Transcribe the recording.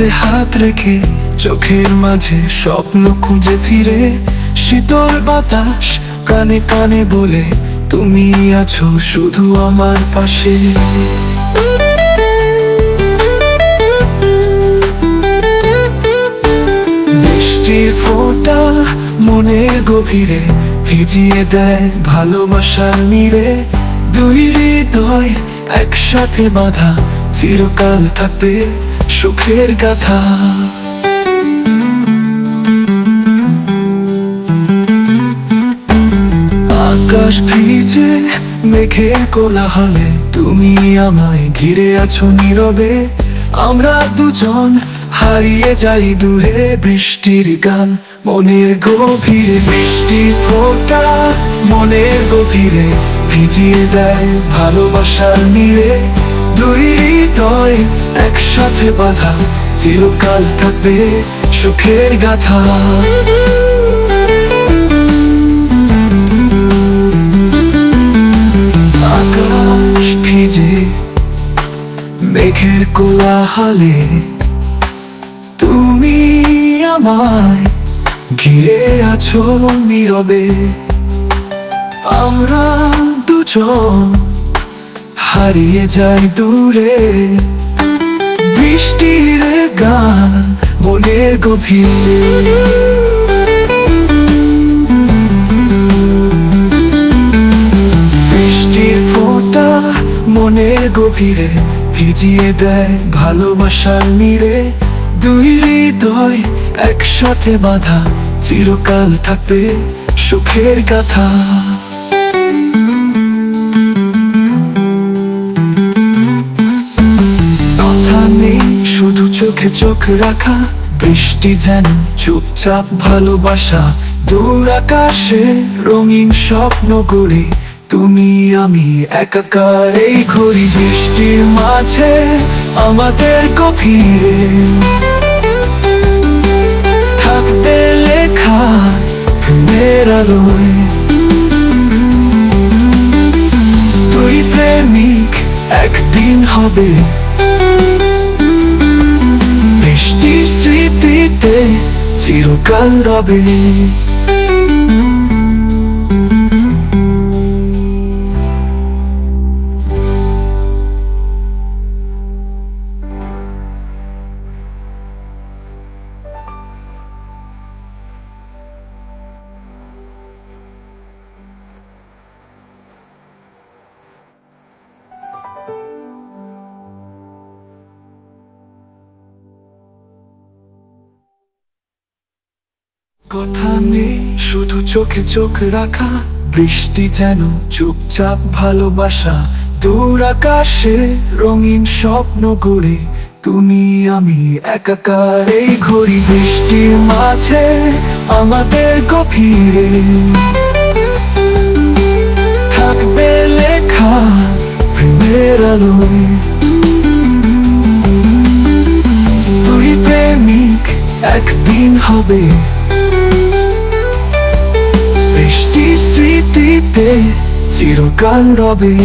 হাতে হাত রেখে চোখের মাঝে স্বপ্ন খুঁজে ফিরে, শীতল বাতাস কানে কানে বলে তুমি আছো শুধু আমার পাশে। বৃষ্টির ফোঁটা মনের গভীরে ভিজিয়ে দেয় ভালোবাসার নীড়ে, দুই হৃদয় একসাথে বাঁধা চিরকাল থাকবে সুখের গাথা। আকাশ ভিজে মেঘের কোলাহলে তুমি আমায় ঘিরে আছো নীরবে, আমরা দুজন হারিয়ে যাই দূরে বৃষ্টির গান মনের গভীরে। বৃষ্টির ফোঁটা মনের গভীরে ভিজিয়ে দেয় ভালোবাসার নীড়ে, দুই হৃদয় একসাথে বাঁধা চিরকাল থাকবে সুখের গাথা। আকাশ ভিজে মেঘের কোলাহলে তুমি আমায় ঘিরে আছো নীরবে, আমরা দুজন হারিয়ে যাই দূরে বৃষ্টির গান মনের গভীরে। বৃষ্টির ফোঁটা মনের গভীরে ভিজিয়ে দেয় ভালোবাসার নীড়ে, দুই হৃদয় একসাথে বাঁধা চিরকাল থাকবে সুখের গাথা। কথা নেই শুধু চোখে চোখ রাখা, বৃষ্টি যেন চুপচাপ ভালোবাসা, দূর আকাশে রঙিন স্বপ্ন গড়ে তুমি আমি একাকার এই ঘড়ি। বৃষ্টির মাঝে আমাদের গভীরে থাকবে লেখা প্রেমের আলোয়, দুই প্রেমিক একদিন হবে বৃষ্টির স্মৃতিতে চিরকাল রবে। কথা নেই শুধু চোখে চোখ রাখা, বৃষ্টি যেন চুপচাপ ভালোবাসা, দূর আকাশে রঙিন স্বপ্ন গড়ে তুমি আমি একাকার এই ঘড়ি। বৃষ্টির মাঝে আমাদের গভীরে থাকবে লেখা প্রেমের আলোয়, দুই প্রেমিক একদিন হবে বৃষ্টির স্মৃতিতে চিরকাল রবে।